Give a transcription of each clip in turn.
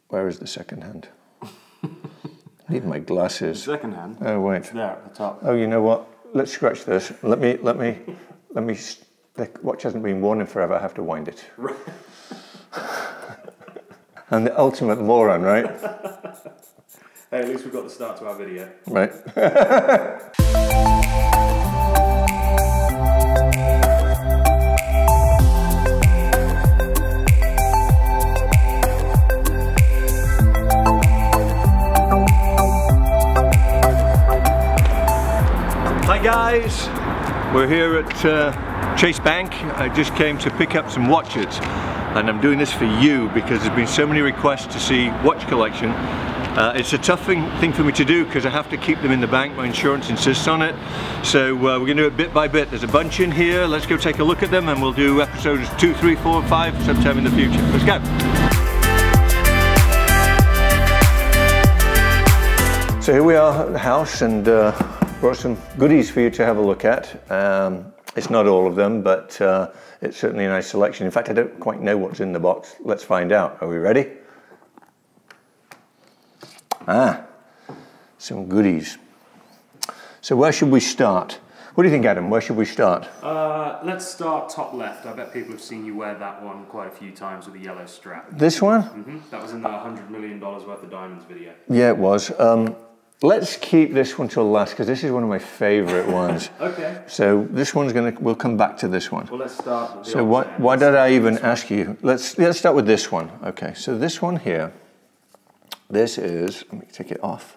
Where is the second hand? I need my glasses. Second hand? Oh, wait. It's there at the top. Oh, you know what? Let's scratch this. Let me, the watch hasn't been worn in forever, I have to wind it. Right. I'm the ultimate moron, right? Hey, at least we've got the start to our video. Right. Hi guys, we're here at Chase Bank. I just came to pick up some watches and I'm doing this for you because there's been so many requests to see watch collection. It's a tough thing for me to do because I have to keep them in the bank. My insurance insists on it. So we're going to do it bit by bit. There's a bunch in here. Let's go take a look at them and we'll do episodes 2, 3, 4, 5 sometime in the future. Let's go. So here we are at the house and brought some goodies for you to have a look at. It's not all of them, but it's certainly a nice selection. In fact, I don't quite know what's in the box. Let's find out. Are we ready? Some goodies. So where should we start? What do you think, Adam? Where should we start? Let's start top left. I bet people have seen you wear that one quite a few times with the yellow strap. This one? Mm-hmm. That was in the $100 million worth of diamonds video. Yeah, it was. Let's keep this one till last because this is one of my favourite ones. Okay. So this one's we'll come back to this one. Well, let's start with the So why did I even ask you? Let's start with this one. Okay, so this one here, this is, let me take it off.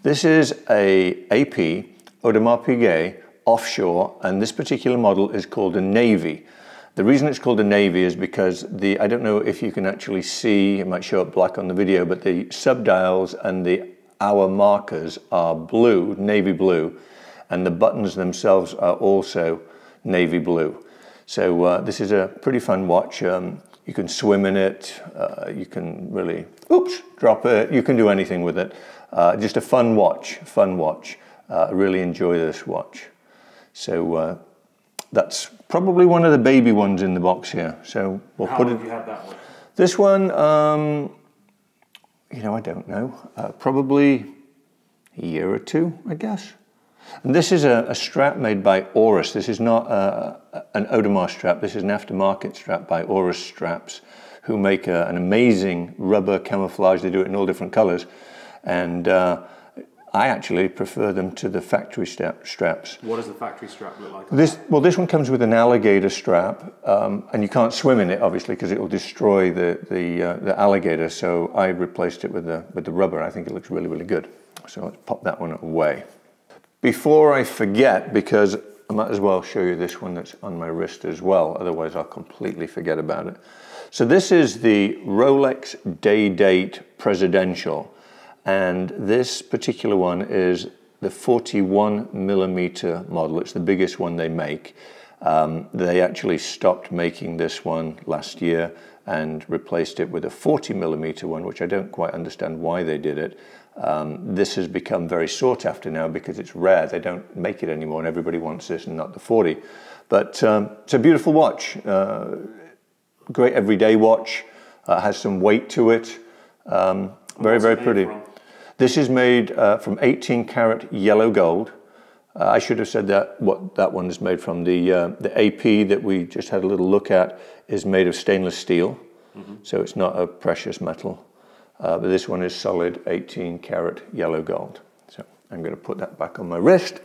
This is a AP Audemars Piguet Offshore, and this particular model is called a Navy. The reason it's called a Navy is because I don't know if you can actually see, it might show up black on the video, but the subdials and the hour markers are blue, navy blue, and the buttons themselves are also navy blue. So this is a pretty fun watch. You can swim in it, you can really, drop it, you can do anything with it. Just a fun watch. I really enjoy this watch. So that's probably one of the baby ones in the box here. So we'll put it. How long have you had that one? This one, you know, I don't know, probably a year or two, I guess. And this is a strap made by Oris. This is not an Audemars strap. This is an aftermarket strap by Oris Straps, who make an amazing rubber camouflage. They do it in all different colors. And I actually prefer them to the factory straps. What does the factory strap look like? This one comes with an alligator strap, and you can't swim in it, obviously, because it will destroy the alligator. So I replaced it with the rubber. I think it looks really, really good. So let's pop that one away. Before I forget, because I might as well show you this one that's on my wrist as well, otherwise I'll completely forget about it. So this is the Rolex Day-Date Presidential. And this particular one is the 41mm model. It's the biggest one they make. They actually stopped making this one last year and replaced it with a 40mm one, which I don't quite understand why they did it. This has become very sought after now because it's rare. They don't make it anymore and everybody wants this and not the 40. But it's a beautiful watch. Great everyday watch. Has some weight to it. Very, very pretty. This is made from 18 karat yellow gold. I should have said that what that one is made from. The AP that we just had a little look at is made of stainless steel, so it's not a precious metal. But this one is solid 18 karat yellow gold. So I'm going to put that back on my wrist.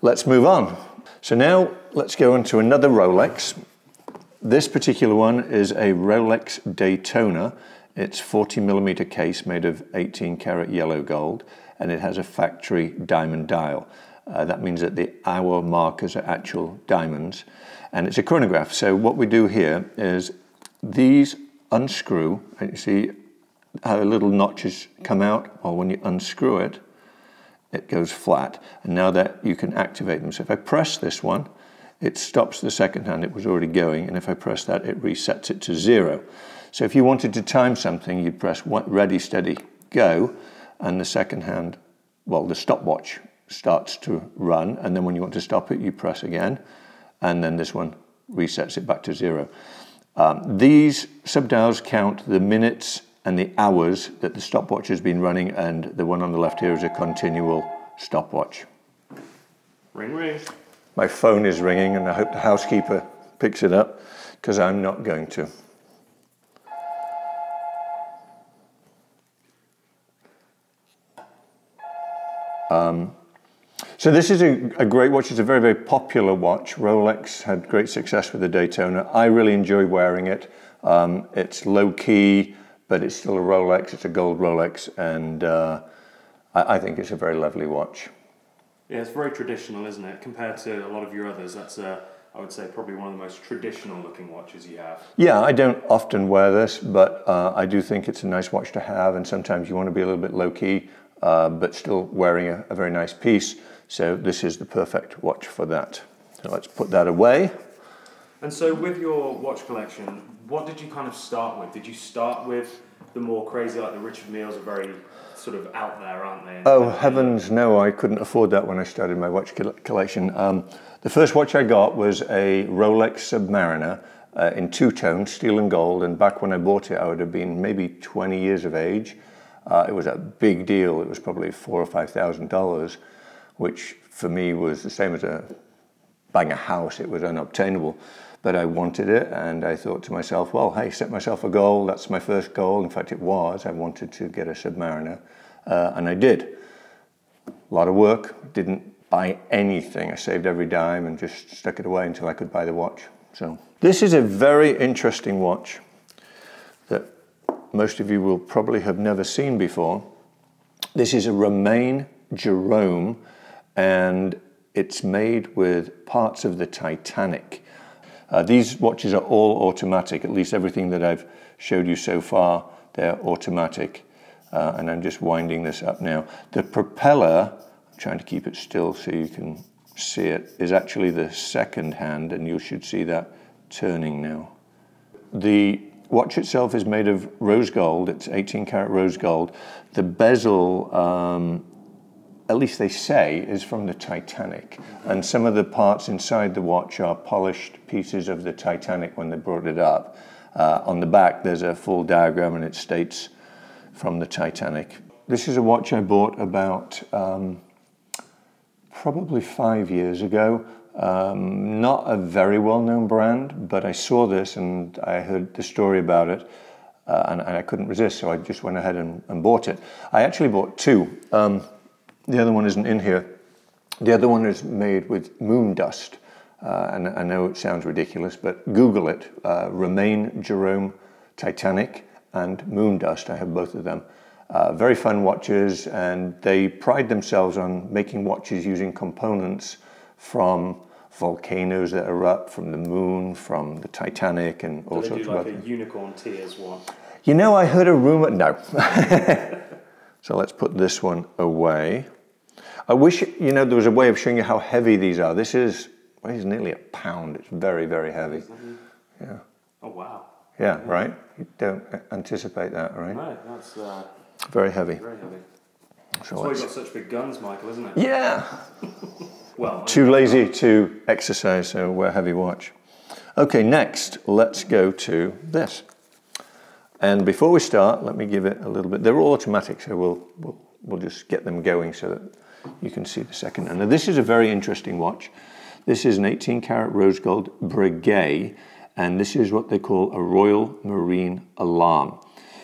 Let's move on. So now let's go into another Rolex. This particular one is a Rolex Daytona. It's 40mm case made of 18 karat yellow gold, and it has a factory diamond dial. That means that the hour markers are actual diamonds, and it's a chronograph. So what we do here is these unscrew, and you see how the little notches come out. Well, when you unscrew it, it goes flat, and now that you can activate them. So if I press this one, it stops the second hand. It was already going, and if I press that, it resets it to 0. So if you wanted to time something, you'd press ready, steady, go, and the second hand, well, the stopwatch starts to run, and then when you want to stop it, you press again, and then this one resets it back to 0. These subdials count the minutes and the hours that the stopwatch has been running, and the one on the left here is a continual stopwatch. Ring, ring. My phone is ringing, and I hope the housekeeper picks it up, because I'm not going to. So this is a great watch. It's a very, very popular watch. Rolex had great success with the Daytona. I really enjoy wearing it. It's low-key, but it's still a Rolex. It's a gold Rolex, and I think it's a very lovely watch. Yeah, it's very traditional, isn't it? Compared to a lot of your others, that's, I would say, probably one of the most traditional-looking watches you have. Yeah, I don't often wear this, but I do think it's a nice watch to have, and sometimes you want to be a little bit low-key, but still wearing a very nice piece. So this is the perfect watch for that. So let's put that away. And so with your watch collection, what did you kind of start with? Did you start with the more crazy, like the Richard Milles are very sort of out there, aren't they? Oh, heavens no, I couldn't afford that when I started my watch collection. The first watch I got was a Rolex Submariner in two-tone, steel and gold, and back when I bought it, I would have been maybe 20 years of age. It was a big deal. It was probably $4,000 or $5,000, which for me was the same as buying a house. It was unobtainable, but I wanted it, and I thought to myself, well, hey, set myself a goal. That's my first goal. In fact, it was. I wanted to get a Submariner, and I did. A lot of work. Didn't buy anything. I saved every dime and just stuck it away until I could buy the watch. So this is a very interesting watch that most of you will probably have never seen before. This is a Romain Jerome, and it's made with parts of the Titanic. These watches are all automatic, at least everything that I've showed you so far, they're automatic. And I'm just winding this up now. The propeller, I'm trying to keep it still so you can see it, is actually the second hand, and you should see that turning now. The watch itself is made of rose gold. It's 18 karat rose gold. The bezel, at least they say, is from the Titanic. And some of the parts inside the watch are polished pieces of the Titanic when they brought it up. On the back, there's a full diagram, and it states from the Titanic. This is a watch I bought about probably 5 years ago. Not a very well-known brand, but I saw this and I heard the story about it, and I couldn't resist, so I just went ahead and bought it. I actually bought two. The other one isn't in here. The other one is made with moon dust, and I know it sounds ridiculous, but Google it. Romain Jerome Titanic and moon dust. I have both of them. Very fun watches, and they pride themselves on making watches using components from volcanoes that erupt, from the moon, from the Titanic, and all sorts of other things. Do they do like a unicorn tears one? You know, I heard a rumor. No. So let's put this one away. I wish, you know, there was a way of showing you how heavy these are. This is, well, it's nearly a pound. It's very, very heavy. Yeah. Oh, wow. Yeah, right? You don't anticipate that, right? No, that's very heavy. very heavy. So that's why you've got such big guns, Michael, isn't it? Yeah. Well, too lazy to exercise, so wear a heavy watch. Okay, next, let's go to this. And before we start, let me give it a little bit. They're all automatic, so we'll just get them going so that you can see the second. And now this is a very interesting watch. This is an 18 karat rose gold Breguet, and this is what they call a Royal Marine alarm.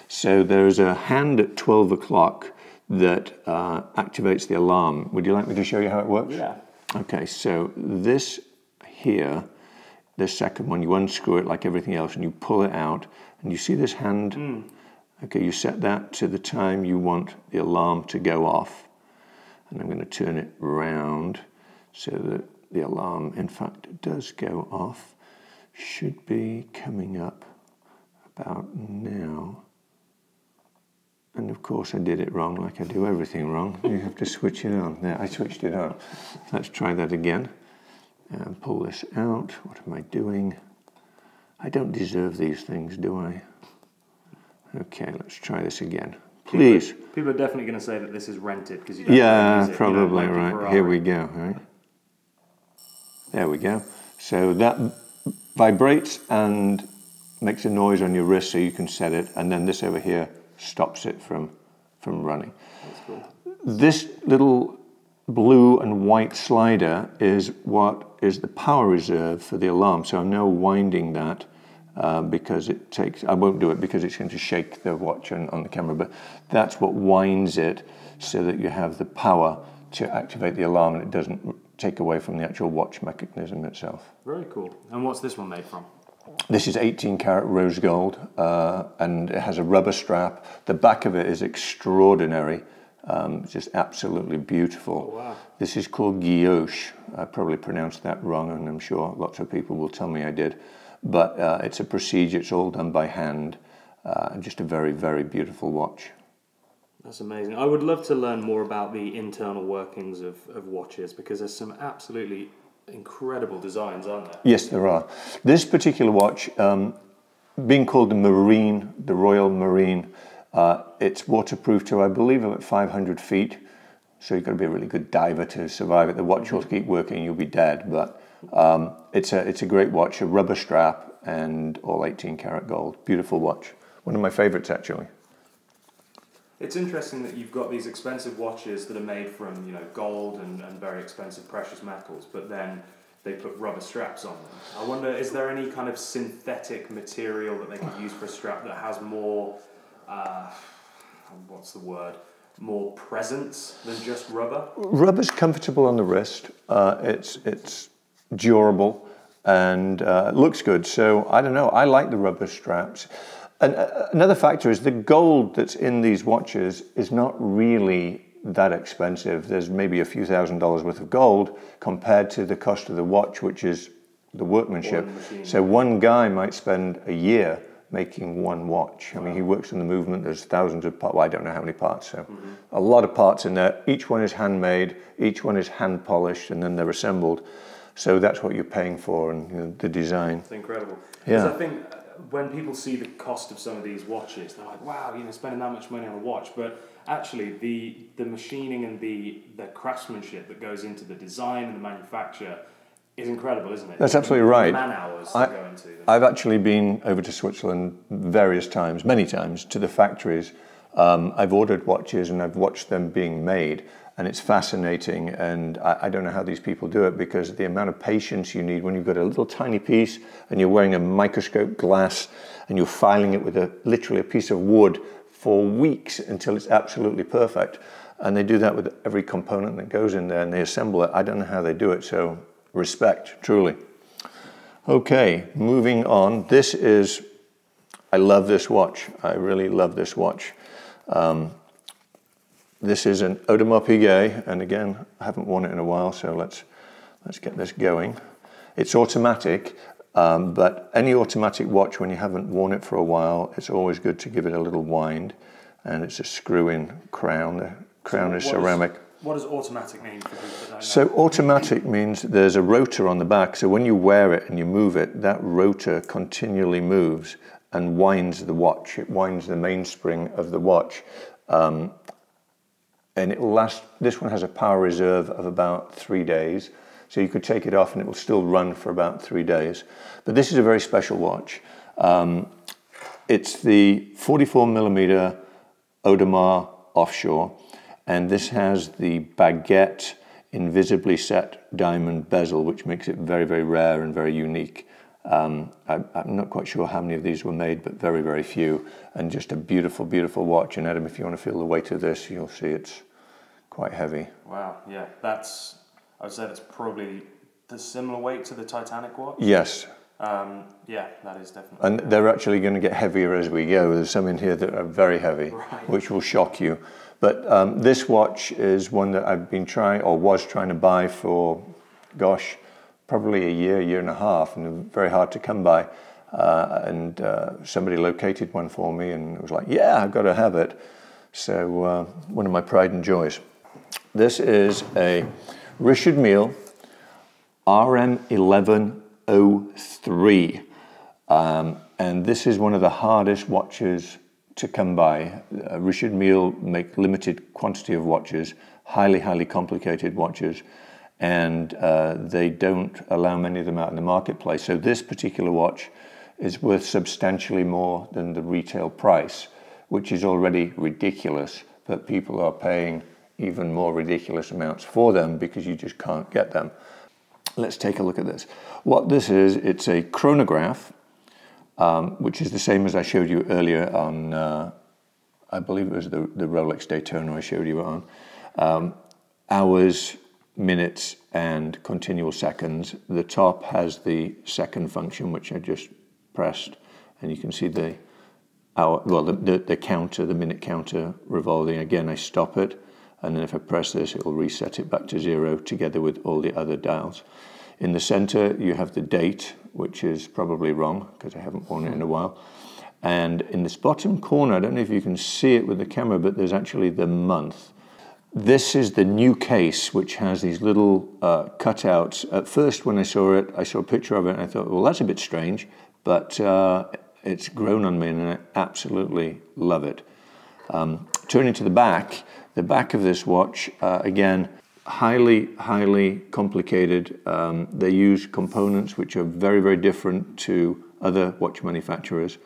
So there's a hand at 12 o'clock that activates the alarm. Would you like me to show you how it works? Yeah. Okay, so this here, this second one, you unscrew it like everything else and you pull it out, and you see this hand? Okay, you set that to the time you want the alarm to go off. And I'm going to turn it round so that the alarm, in fact, does go off. Should be coming up about now. And of course I did it wrong, like I do everything wrong. You have to switch it on. There, I switched it on. Let's try that again. And pull this out. What am I doing? I don't deserve these things, do I? Okay, let's try this again. Please. People are definitely going to say that this is rented because you don't yeah, use it, probably, you know, like right. Here we go, right? There we go. So that vibrates and makes a noise on your wrist so you can set it, and then this over here stops it from running. That's cool. This little blue and white slider is what is the power reserve for the alarm. So I'm now winding that because it takes, I won't do it because it's going to shake the watch on the camera, but that's what winds it so that you have the power to activate the alarm and it doesn't take away from the actual watch mechanism itself. Very cool. And what's this one made from? This is 18 karat rose gold and it has a rubber strap. The back of it is extraordinary. Just absolutely beautiful. Oh, wow. This is called guilloche. I probably pronounced that wrong, and I'm sure lots of people will tell me I did. But it's a procedure, it's all done by hand, and just a very, very beautiful watch. That's amazing. I would love to learn more about the internal workings of watches, because there's some absolutely incredible designs, aren't there? Yes, there are. This particular watch, being called the Royal Marine, it's waterproof to, I believe, about 500 feet. So you've got to be a really good diver to survive it. The watch will keep working, you'll be dead. But it's a great watch, a rubber strap and all 18 karat gold. Beautiful watch. One of my favorites, actually. It's interesting that you've got these expensive watches that are made from, you know, gold and very expensive precious metals, but then they put rubber straps on them. I wonder, is there any kind of synthetic material that they could use for a strap that has more, what's the word, more presence than just rubber? Rubber's comfortable on the wrist. It's durable and it looks good. So I don't know, I like the rubber straps. And another factor is the gold that's in these watches is not really that expensive. There's maybe a few $1,000s worth of gold compared to the cost of the watch, which is the workmanship. So one guy might spend a year making one watch. I mean, he works on the movement. There's thousands of parts. Well, I don't know how many parts. So a lot of parts in there. Each one is handmade. Each one is hand polished, and then they're assembled. So that's what you're paying for, and you know, the design. It's incredible. Yeah. Because I think when people see the cost of some of these watches, they're like, wow, you know, spending that much money on a watch. But actually, the machining and the craftsmanship that goes into the design and the manufacture is incredible, isn't it? That's absolutely right. Man hours that go into them. I've actually been over to Switzerland various times, many times, to the factories. I've ordered watches and I've watched them being made, and it's fascinating. And I don't know how these people do it, because the amount of patience you need when you've got a little tiny piece and you're wearing a microscope glass and you're filing it with literally a piece of wood for weeks until it's absolutely perfect. And they do that with every component that goes in there, and they assemble it. I don't know how they do it, so respect, truly. Okay, moving on. This is, I love this watch. I really love this watch. This is an Audemars Piguet, and again, I haven't worn it in a while, so let's get this going. It's automatic, but any automatic watch, when you haven't worn it for a while, it's always good to give it a little wind, and it's a screw-in crown. The crown is ceramic. What does automatic mean for people that don't know? So automatic means there's a rotor on the back, so when you wear it and you move it, that rotor continually moves and winds the watch. It winds the mainspring of the watch. And it will last, this one has a power reserve of about 3 days. So you could take it off and it will still run for about 3 days. But this is a very special watch. It's the 44mm Audemars Offshore. And this has the baguette invisibly set diamond bezel, which makes it very, very rare and very unique. I'm not quite sure how many of these were made, but very, very few. And just a beautiful, beautiful watch. And Adam, if you want to feel the weight of this, you'll see it's quite heavy. Wow, yeah, I would say that's probably the similar weight to the Titanic watch. Yes. Yeah, that is definitely. And they're actually going to get heavier as we go. There's some in here that are very heavy, right, which will shock you. But this watch is one that I've been trying, or was trying to buy for, gosh, probably a year and a half, and very hard to come by. And somebody located one for me, and it was like, yeah, I've got to have it. So one of my pride and joys. This is a Richard Mille RM1103. And this is one of the hardest watches to come by. Richard Mille make limited quantity of watches, highly, highly complicated watches, and they don't allow many of them out in the marketplace. So this particular watch is worth substantially more than the retail price. which is already ridiculous, but people are paying even more ridiculous amounts for them because you just can't get them. Let's take a look at this. What this is, it's a chronograph, which is the same as I showed you earlier on, I believe it was the Rolex Daytona I showed you on. Hours, minutes, and continual seconds. The top has the second function, which I just pressed, and you can see the hour, well, the counter, the minute counter revolving. Again, I stop it, and then if I press this, it will reset it back to 0 together with all the other dials. In the center, you have the date, which is probably wrong because I haven't worn it in a while. And in this bottom corner, I don't know if you can see it with the camera, but there's actually the month. This is the new case, which has these little cutouts. At first, when I saw it, I saw a picture of it, and I thought, well, that's a bit strange, but it's grown on me, and I absolutely love it. Turning to the back of this watch, again, highly complicated. They use components which are very, very different to other watch manufacturers.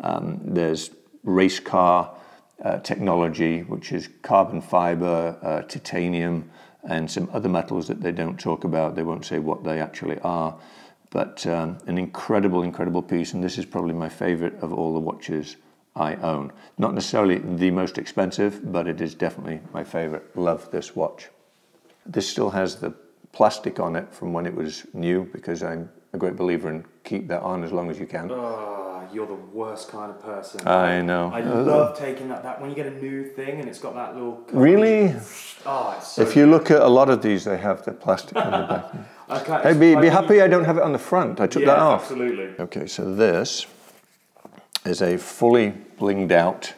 There's race car technology, which is carbon fiber, titanium, and some other metals that they don't talk about. They won't say what they actually are, but an incredible piece, and this is probably my favorite of all the watches I own. Not necessarily the most expensive, but it is definitely my favorite. Love this watch. This still has the plastic on it from when it was new, because I'm a great believer in keep that on as long as you can. Oh, you're the worst kind of person. I know. I love taking that when you get a new thing and it's got that little... Really? Oh, it's so if you look at a lot of these, they have the plastic on the back. Hey, be happy I don't have it on the front. I took that off. Absolutely. Okay, so this is a fully blinged out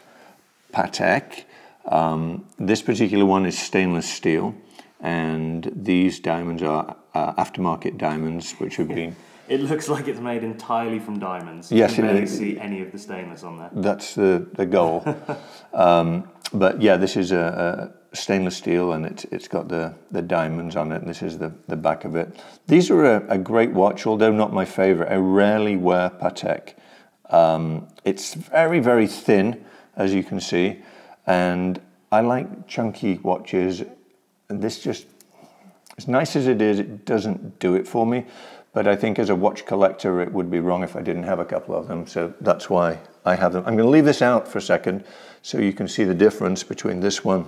Patek. This particular one is stainless steel, and these diamonds are aftermarket diamonds, which have been... It looks like it's made entirely from diamonds. Yes, you can barely see any of the stainless on there. That's the goal. But yeah, this is a stainless steel, and it's got the diamonds on it, and this is the back of it. These are a great watch, although not my favorite. I rarely wear Patek. It's very, very thin, as you can see, and I like chunky watches, and this just, as nice as it is, it doesn't do it for me. But I think as a watch collector, it would be wrong if I didn't have a couple of them, so that's why I have them. I'm going to leave this out for a second so you can see the difference between this one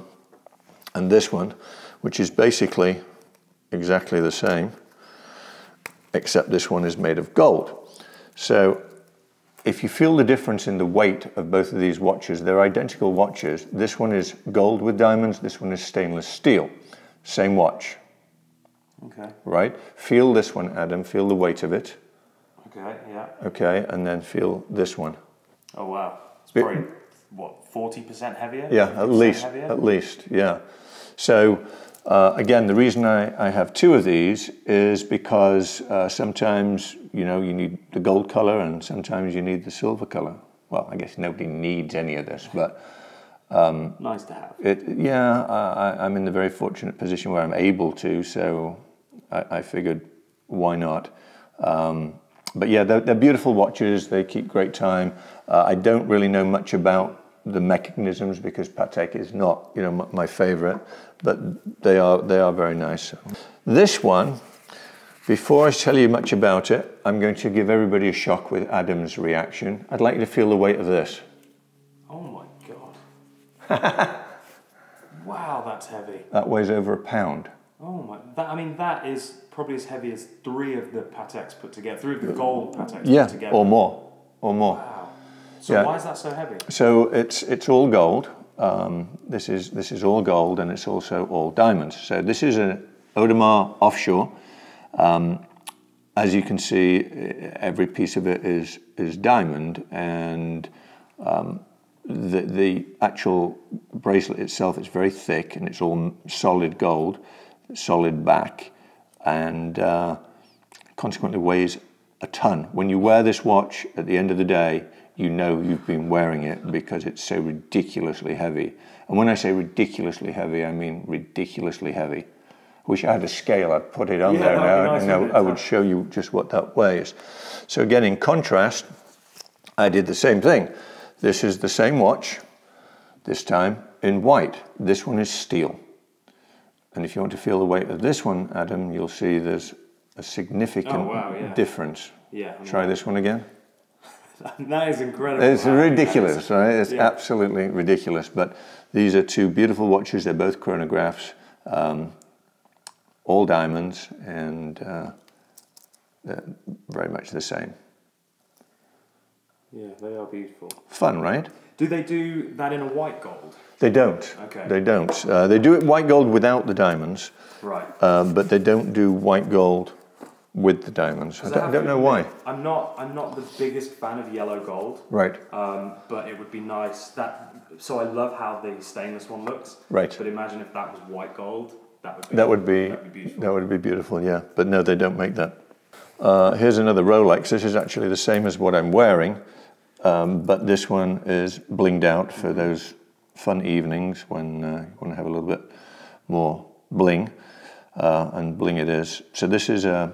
and this one, which is basically exactly the same, except this one is made of gold. So if you feel the difference in the weight of both of these watches, they're identical watches. This one is gold with diamonds, this one is stainless steel. Same watch. Okay. Right? Feel this one, Adam. Feel the weight of it. Okay, yeah. Okay, and then feel this one. Oh, wow. It's probably, what, 40% heavier? Yeah, at least, yeah. So, again, the reason I have two of these is because sometimes, you know, you need the gold color and sometimes you need the silver color. Well, I guess nobody needs any of this, but... nice to have. I'm in the very fortunate position where I'm able to, so I figured, why not? But yeah, they're beautiful watches. They keep great time. I don't really know much about the mechanisms because Patek is not, you know, my favorite, but they are very nice. This one, before I tell you much about it, I'm going to give everybody a shock with Adam's reaction. I'd like you to feel the weight of this. Oh my God. Wow, that's heavy. That weighs over a pound. Oh my, that is probably as heavy as 3 of the Pateks put together, 3 of the gold Pateks put together. Or more. Wow. So why is that so heavy? So it's all gold. This is all gold, and it's also all diamonds. So this is an Audemars Offshore. As you can see, every piece of it is diamond, and the actual bracelet itself is very thick, and it's all solid gold, solid back, and consequently weighs a ton. When you wear this watch, at the end of the day, you know you've been wearing it because it's so ridiculously heavy. And when I say ridiculously heavy, I mean ridiculously heavy. I wish I had a scale, I'd put it on there now, and I would show you just what that weighs. So again, in contrast, I did the same thing. This is the same watch, this time in white. This one is steel. And if you want to feel the weight of this one, Adam, you'll see there's a significant difference. Yeah. Try this one again. That is incredible. It's ridiculous, right? It's absolutely ridiculous. But these are two beautiful watches. They're both chronographs, all diamonds, and they're very much the same. Yeah, they are beautiful. Fun, right? Do they do that in a white gold? They don't. Okay. They don't. They do it white gold without the diamonds. Right. But they don't do white gold with the diamonds. I don't know why. I'm not the biggest fan of yellow gold. Right. But it would be nice so I love how the stainless one looks. Right. But imagine if that was white gold. That'd be beautiful. That would be beautiful, yeah. But no, they don't make that. Here's another Rolex. This is actually the same as what I'm wearing, but this one is blinged out for those fun evenings when you want to have a little bit more bling, and bling it is. So this is a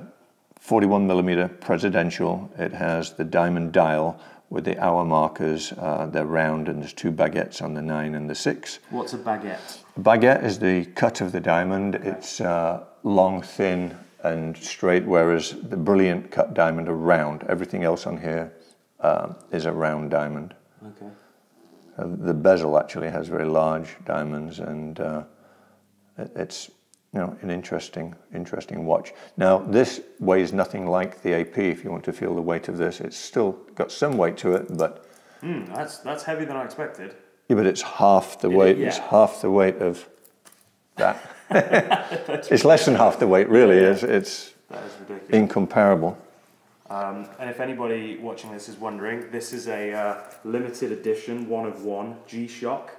41mm Presidential. It has the diamond dial with the hour markers. They're round, and there's two baguettes on the 9 and the 6. What's a baguette? A baguette is the cut of the diamond. Okay. It's long, thin, and straight, whereas the brilliant cut diamond are round. Everything else on here is a round diamond. Okay. The bezel actually has very large diamonds, and it's an interesting watch. Now this weighs nothing like the AP. If you want to feel the weight of this, it's still got some weight to it, but that's heavier than I expected. Yeah, but it's half the weight. It's half the weight of that. It's less than half the weight, really. That is ridiculous. Incomparable. And if anybody watching this is wondering, this is a limited edition, 1 of 1 G-Shock.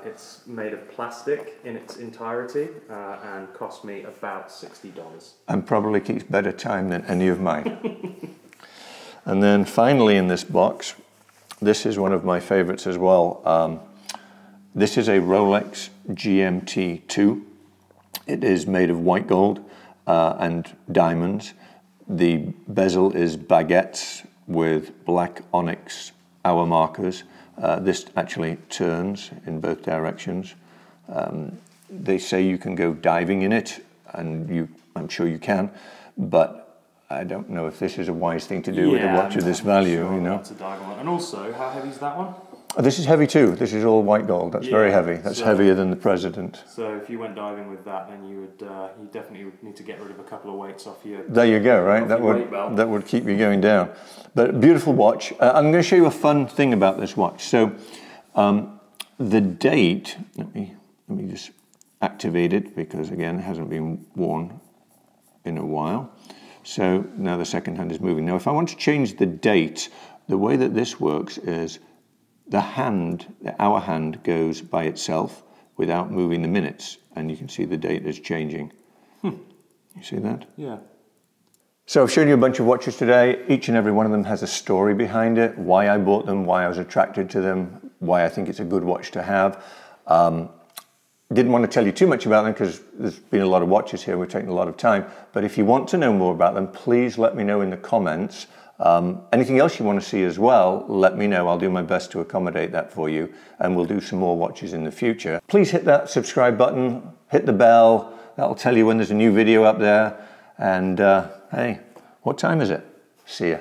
It's made of plastic in its entirety and cost me about $60. And probably keeps better time than any of mine. And then finally in this box, this is one of my favorites as well. This is a Rolex GMT 2. It is made of white gold and diamonds. The bezel is baguettes with black onyx hour markers. This actually turns in both directions. They say you can go diving in it, and I'm sure you can, but I don't know if this is a wise thing to do with a watch of this value. Sure, that's a dive one. And also, how heavy is that one? This is heavy too. This is all white gold. That's very heavy. That's heavier than the President. So if you went diving with that, then you definitely would need to get rid of a couple of weights off your. There you go. Right, that would keep you going down. But beautiful watch. I'm going to show you a fun thing about this watch. So the date. Let me just activate it, because again it hasn't been worn in a while. So now the second hand is moving. Now if I want to change the date, the way that this works is the hour hand goes by itself without moving the minutes, and you can see the date is changing. You see that? Yeah. So I've shown you a bunch of watches today. Each and every one of them has a story behind it, why I bought them, why I was attracted to them, why I think it's a good watch to have. Didn't want to tell you too much about them because there's been a lot of watches here. We've taken a lot of time. But if you want to know more about them, please let me know in the comments. Anything else you want to see as well, let me know. I'll do my best to accommodate that for you, and we'll do some more watches in the future. Please hit that subscribe button, hit the bell. That'll tell you when there's a new video up there. And hey, what time is it? See ya.